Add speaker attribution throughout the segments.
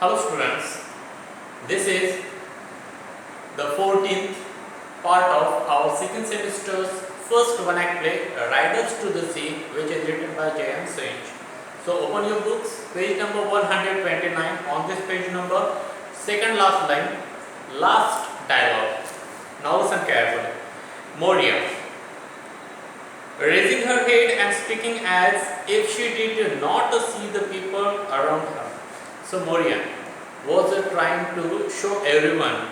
Speaker 1: Hello students, this is the 14th part of our second semester's first one-act play, Riders to the Sea, which is written by J.M. Singh. So open your books, page number 129. On this page number, second last line, last dialogue. Now listen carefully. Moria, raising her head and speaking as if she did not see the people around her. So Moria was trying to show everyone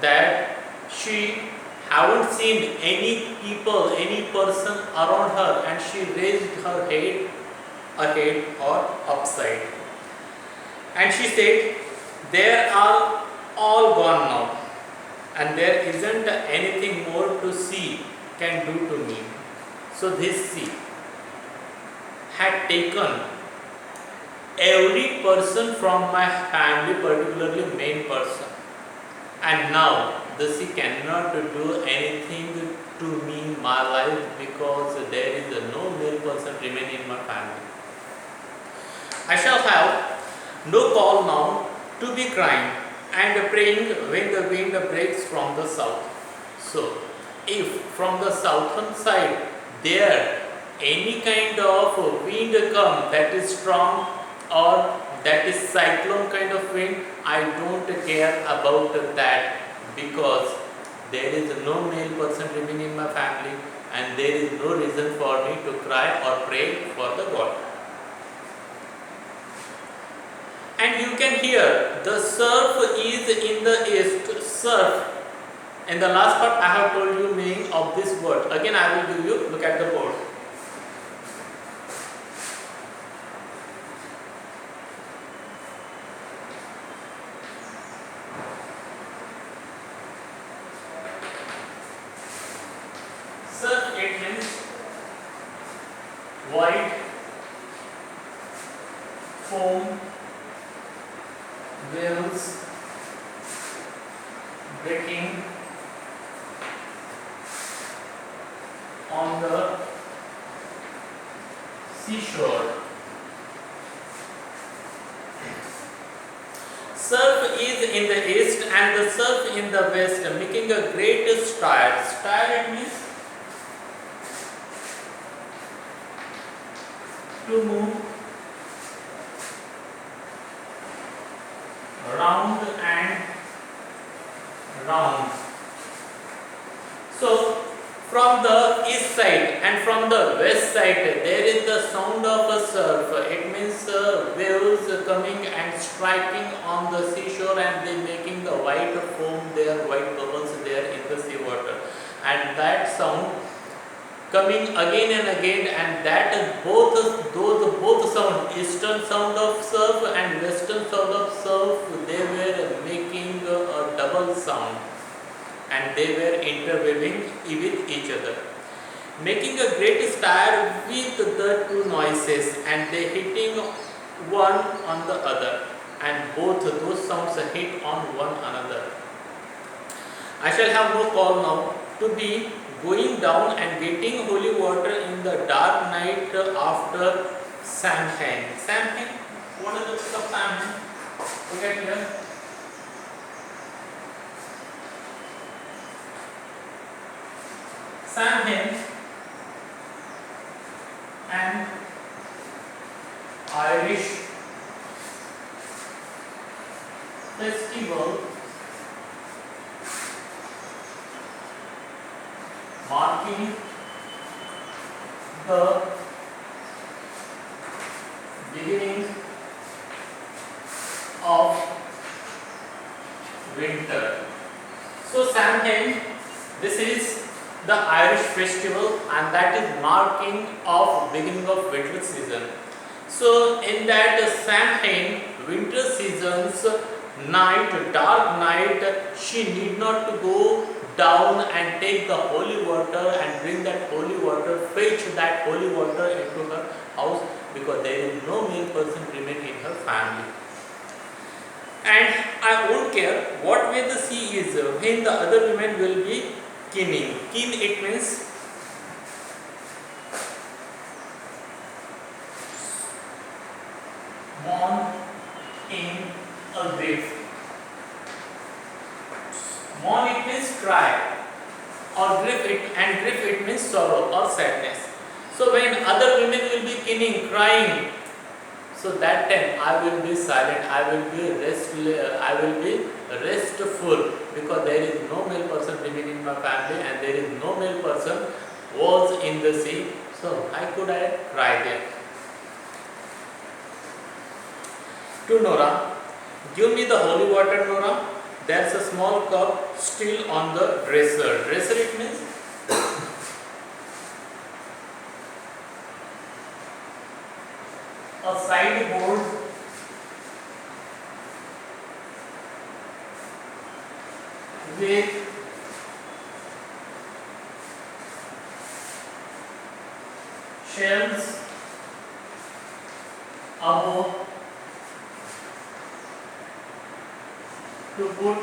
Speaker 1: that she haven't seen any people, any person around her, and she raised her head ahead or upside. And she said, "They are all gone now, and there isn't anything more to see can do to me." So this sea had taken every person from my family, particularly main person, and now the sea cannot do anything to me in my life because there is no male person remaining in my family. I shall have no call now to be crying and praying when the wind breaks from the south. So if from the southern side there any kind of wind come that is strong or that is cyclone kind of wind, I don't care about that because there is no male person remaining in my family and there is no reason for me to cry or pray for the God. And you can hear the surf is in the east. Surf. In the last part I have told you meaning of this word. Again I will give you, look at the board. Surf, it means white foam, waves breaking on the seashore. Surf is in the east and the surf in the west, making a great stir. Stir, it means to move round and round. So from the east side and from the west side there is the sound of a surf. It means waves coming and striking on the seashore and they making the white foam there, white bubbles there in the seawater, and that sound coming again and again, and that both sound, eastern sound of surf and western sound of surf, they were making a double sound and they were interweaving with each other, making a great stir with the two noises and they hitting one on the other, and both those sounds hit on one another. I shall have no call now to be going down and getting holy water in the dark night after Samhain. Samhain? What is the meaning of Samhain? Look at here. Samhain, an Irish festival marking the beginning of winter. So Samhain, this is the Irish festival and that is marking of beginning of winter season. So in that Samhain, winter season's night, dark night, she need not to go down and take the holy water and bring that holy water, fetch that holy water into her house because there is no male person remain in her family. And I won't care what way the sea is when the other women will be keening. Keen, it means born in a grief. Mourn it means cry, or grief it means sorrow or sadness. So when other women will be keening, crying, so that time I will be silent, I will be restful, because there is no male person living in my family and there is no male person was in the sea. So how could I cry there? To Nora, give me the holy water, Nora. There's a small cup still on the dresser. Dresser it means a sideboard with shelves above to put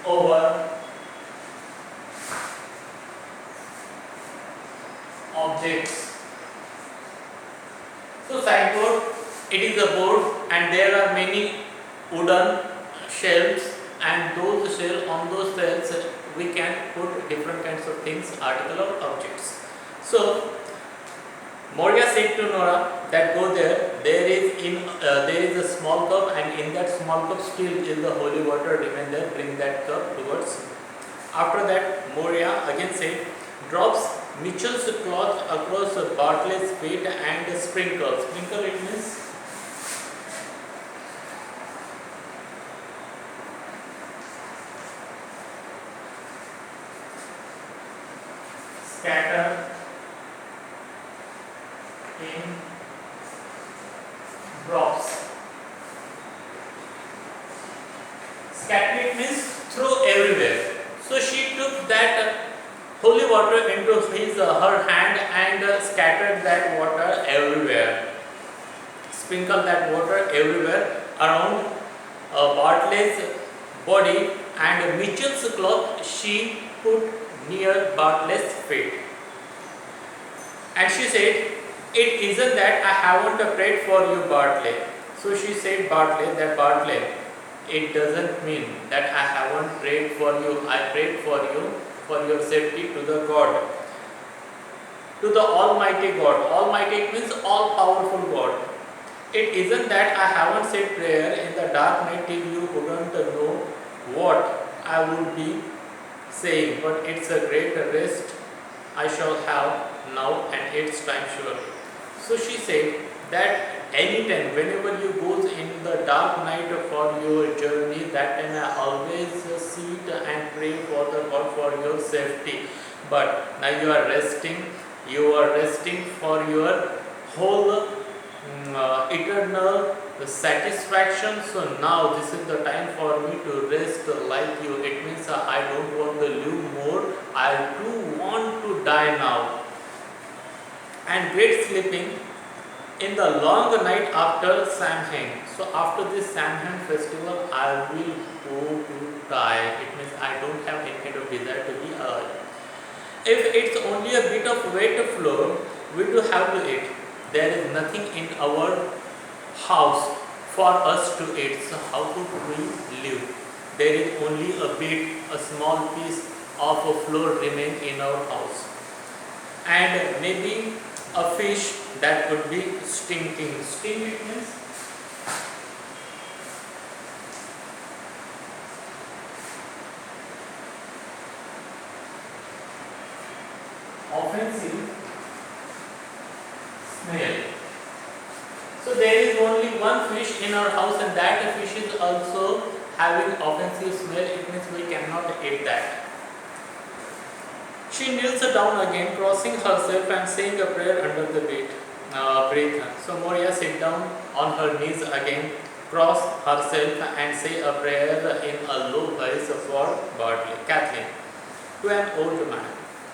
Speaker 1: over objects. So sideboard, it is a board and there are many wooden shelves, and those shelves, on those shelves we can put different kinds of things, article or objects. So Moria said to Nora that go there. There is a small cup, and in that small cup still is the holy water. Remain there. Bring that cup towards me. After that, Moria again said, drops Mitchell's cloth across Bartley's feet and sprinkle. Sprinkle it means scatter in drops. Scatter it means throw everywhere. So she took that holy water into her hand and scattered that water everywhere. Sprinkle that water everywhere around Bartley's body, and Mitchell's cloth she put near Bartley's feet. And she said, it isn't that I haven't prayed for you, Bartley. So she said Bartley, it doesn't mean that I haven't prayed for you. I prayed for you for your safety to the God, to the Almighty God. Almighty means all powerful God. It isn't that I haven't said prayer in the dark night till you wouldn't know what I would be saying, but it's a great rest I shall have now, and it's time surely. So she said that anytime, whenever you go in the dark night for your journey, that time I always sit and pray for the God for your safety. But now you are resting for your whole eternal satisfaction. So now this is the time for me to rest like you. It means I don't want to live more. I do want to die now. And great sleeping in the long night after Samhain. So after this Samhain festival, I will go to die. It means I don't have any kind of desire to be alive. If it's only a bit of wet floor, we do have to eat. There is nothing in our house for us to eat. So how could we live? There is only a small piece of a floor remain in our house, and maybe a fish that could be stinking. Stink it means offensive smell. So there is only one fish in our house, and that fish is also having offensive smell. It means we cannot eat that. She kneels down again, crossing herself and saying a prayer under the breath. So Moria sit down on her knees again, cross herself and say a prayer in a low voice for Kathleen. To an old man.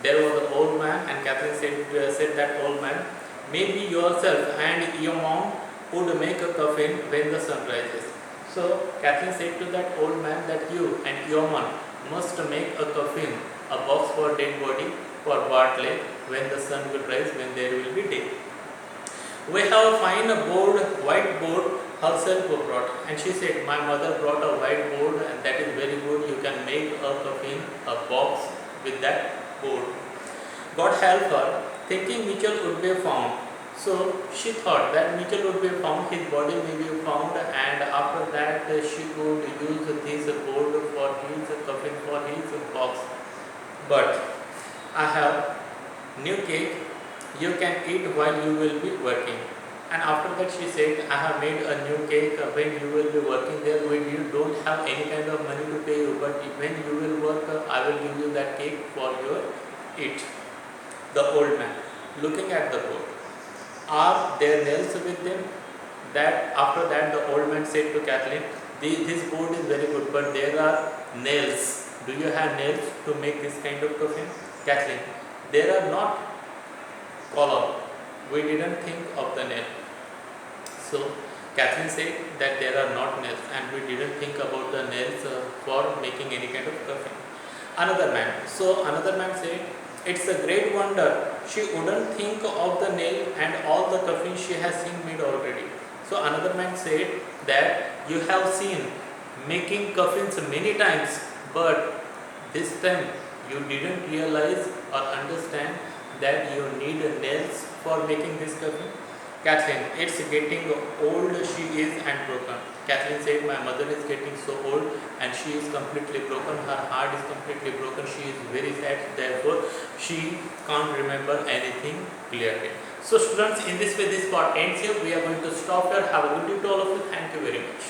Speaker 1: There was an old man, and Kathleen said that old man, maybe yourself and your mom would make a coffin when the sun rises. So Kathleen said to that old man that you and your mom must make a coffin, a box for dead body for Bartley when the sun will rise, when there will be day. We have a fine board, white board herself brought, and she said, my mother brought a whiteboard and that is very good, you can make a coffin, a box with that board. God help her, thinking Mitchell would be found. So she thought that Mitchell would be found, his body may be found, and after that she could use this board for his coffin, for his box. But I have new cake you can eat while you will be working. And after that she said, I have made a new cake when you will be working there, when you don't have any kind of money to pay you, but when you will work, I will give you that cake for your eat. The old man, looking at the board, are there nails with them? That after that the old man said to Kathleen, this board is very good, but there are nails. Do you have nails to make this kind of coffin? Kathleen, there are not, column. We didn't think of the nail. So Kathleen said that there are not nails, and we didn't think about the nails for making any kind of coffin. Another man. So another man said, it's a great wonder. She wouldn't think of the nail and all the coffins she has seen made already. So another man said that you have seen making coffins many times, but this time you didn't realize or understand that you need nails for making this coffin. Kathleen, it's getting old, she is, and broken. Kathleen said, my mother is getting so old and she is completely broken, her heart is completely broken, she is very sad, therefore she can't remember anything clearly. So students, in this way this part ends here. We are going to stop here. Have a good day to all of you. Thank you very much.